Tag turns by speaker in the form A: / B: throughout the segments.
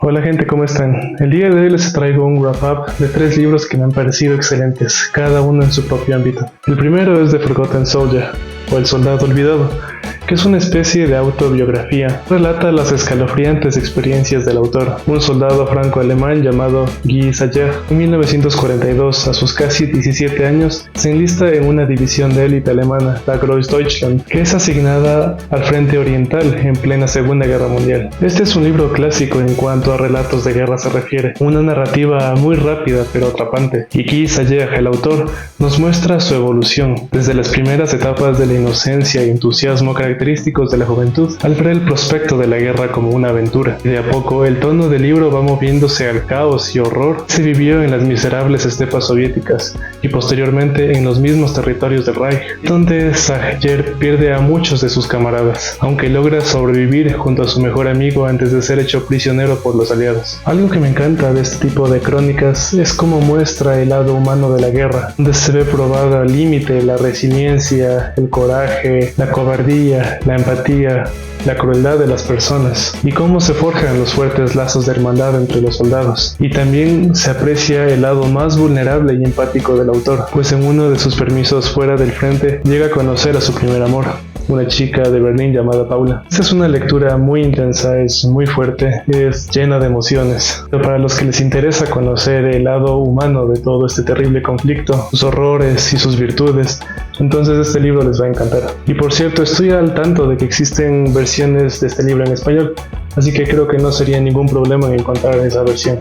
A: Hola gente, ¿cómo están? El día de hoy les traigo un wrap-up de 3 libros que me han parecido excelentes, cada uno en su propio ámbito. El primero es The Forgotten Soldier, o El Soldado Olvidado, que es una especie de autobiografía. Relata las escalofriantes experiencias del autor, un soldado franco-alemán llamado Guy Sayer. En 1942, a sus casi 17 años, se enlista en una división de élite alemana, la Großdeutschland, que es asignada al frente oriental en plena Segunda Guerra Mundial. Este es un libro clásico en cuanto a relatos de guerra se refiere, una narrativa muy rápida pero atrapante, y Guy Sayer, el autor, nos muestra su evolución, desde las primeras etapas de la inocencia y entusiasmo característicos de la juventud, al ver el prospecto de la guerra como una aventura. Y de a poco el tono del libro va moviéndose al caos y horror que se vivió en las miserables estepas soviéticas y posteriormente en los mismos territorios del Reich, donde Sayer pierde a muchos de sus camaradas, aunque logra sobrevivir junto a su mejor amigo antes de ser hecho prisionero por los aliados. Algo que me encanta de este tipo de crónicas es cómo muestra el lado humano de la guerra, donde se ve probada al límite la resiliencia, el coraje, la cobardía, la empatía, la crueldad de las personas y cómo se forjan los fuertes lazos de hermandad entre los soldados. Y también se aprecia el lado más vulnerable y empático del autor, pues en uno de sus permisos fuera del frente llega a conocer a su primer amor, una chica de Berlín llamada Paula. Esta es una lectura muy intensa, es muy fuerte, es llena de emociones. Pero para los que les interesa conocer el lado humano de todo este terrible conflicto, sus horrores y sus virtudes, entonces este libro les va a encantar. Y por cierto, estoy al tanto de que existen versiones de este libro en español, así que creo que no sería ningún problema en encontrar esa versión.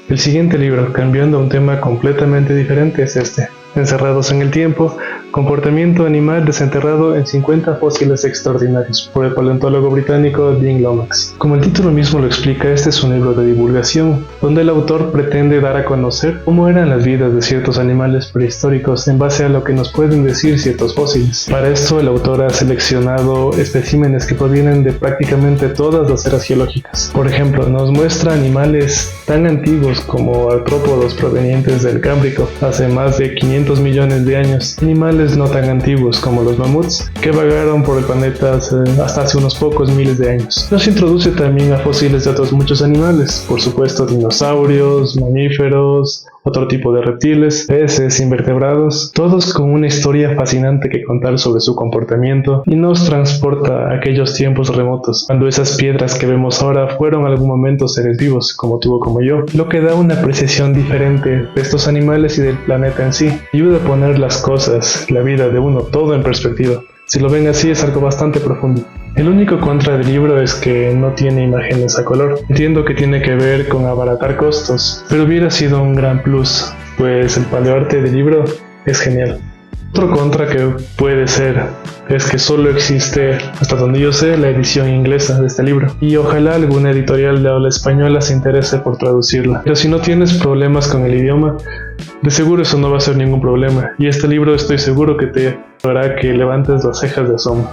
A: El siguiente libro, cambiando a un tema completamente diferente, es este. Encerrados en el tiempo, comportamiento animal desenterrado en 50 fósiles extraordinarios, por el paleontólogo británico Dean Lomax. Como el título mismo lo explica, este es un libro de divulgación, donde el autor pretende dar a conocer cómo eran las vidas de ciertos animales prehistóricos en base a lo que nos pueden decir ciertos fósiles. Para esto, el autor ha seleccionado especímenes que provienen de prácticamente todas las eras geológicas. Por ejemplo, nos muestra animales tan antiguos como artrópodos provenientes del Cámbrico, hace más de 500 millones de años, animales no tan antiguos como los mamuts, que vagaron por el planeta hasta hace unos pocos miles de años. Nos introduce también a fósiles de otros muchos animales, por supuesto dinosaurios, mamíferos, otro tipo de reptiles, peces, invertebrados, todos con una historia fascinante que contar sobre su comportamiento y nos transporta a aquellos tiempos remotos, cuando esas piedras que vemos ahora fueron en algún momento seres vivos, como tú o como yo, lo que da una apreciación diferente de estos animales y del planeta en sí. Ayuda a poner las cosas, la vida de uno, todo en perspectiva. Si lo ven así es algo bastante profundo. El único contra del libro es que no tiene imágenes a color. Entiendo que tiene que ver con abaratar costos, pero hubiera sido un gran plus, pues el paleoarte del libro es genial. Otro contra que puede ser es que solo existe, hasta donde yo sé, la edición inglesa de este libro, y ojalá alguna editorial de habla española se interese por traducirla. Pero si no tienes problemas con el idioma, de seguro eso no va a ser ningún problema, y este libro estoy seguro que te hará que levantes las cejas de asombro.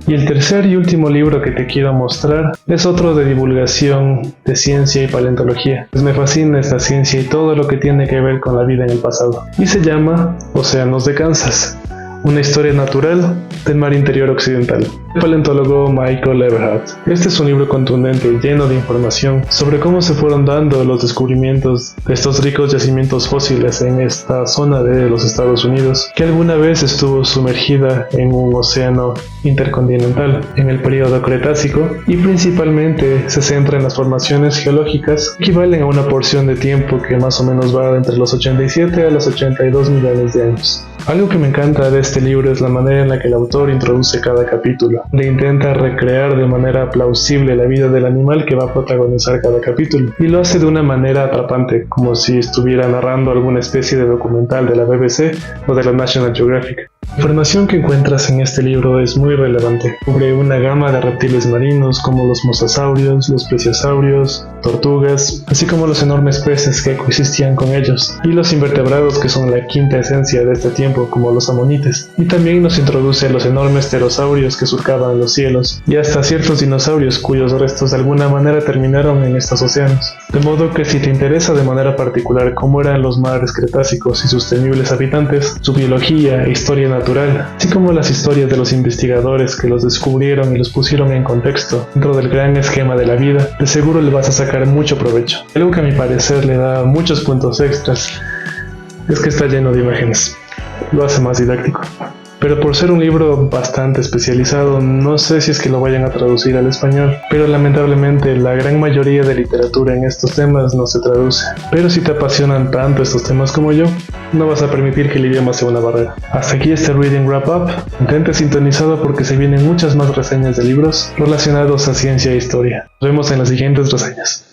A: Y el tercer y último libro que te quiero mostrar es otro de divulgación de ciencia y paleontología. Pues me fascina esta ciencia y todo lo que tiene que ver con la vida en el pasado. Y se llama Océanos de Kansas, una historia natural del mar interior occidental, del paleontólogo Michael Eberhardt. Este es un libro contundente y lleno de información sobre cómo se fueron dando los descubrimientos de estos ricos yacimientos fósiles en esta zona de los Estados Unidos, que alguna vez estuvo sumergida en un océano intercontinental en el período Cretácico, y principalmente se centra en las formaciones geológicas que equivalen a una porción de tiempo que más o menos va entre los 87 a los 82 millones de años. Algo que me encanta de este libro es la manera en la que el autor introduce cada capítulo. Le intenta recrear de manera plausible la vida del animal que va a protagonizar cada capítulo, y lo hace de una manera atrapante, como si estuviera narrando alguna especie de documental de la BBC o de la National Geographic. La información que encuentras en este libro es muy relevante. Cubre una gama de reptiles marinos como los mosasaurios, los plesiosaurios, tortugas, así como los enormes peces que coexistían con ellos, y los invertebrados que son la quinta esencia de este tiempo como los amonites. Y también nos introduce a los enormes pterosaurios que surcaban los cielos, y hasta ciertos dinosaurios cuyos restos de alguna manera terminaron en estos océanos. De modo que si te interesa de manera particular cómo eran los mares cretácicos y sus temibles habitantes, su biología e historia historia natural, así como las historias de los investigadores que los descubrieron y los pusieron en contexto dentro del gran esquema de la vida, de seguro le vas a sacar mucho provecho. Algo que a mi parecer le da muchos puntos extras es que está lleno de imágenes, lo hace más didáctico. Pero por ser un libro bastante especializado, no sé si es que lo vayan a traducir al español, pero lamentablemente la gran mayoría de literatura en estos temas no se traduce. Pero si te apasionan tanto estos temas como yo, no vas a permitir que el idioma sea una barrera. Hasta aquí este Reading Wrap Up. Mantente sintonizado porque se vienen muchas más reseñas de libros relacionados a ciencia e historia. Nos vemos en las siguientes reseñas.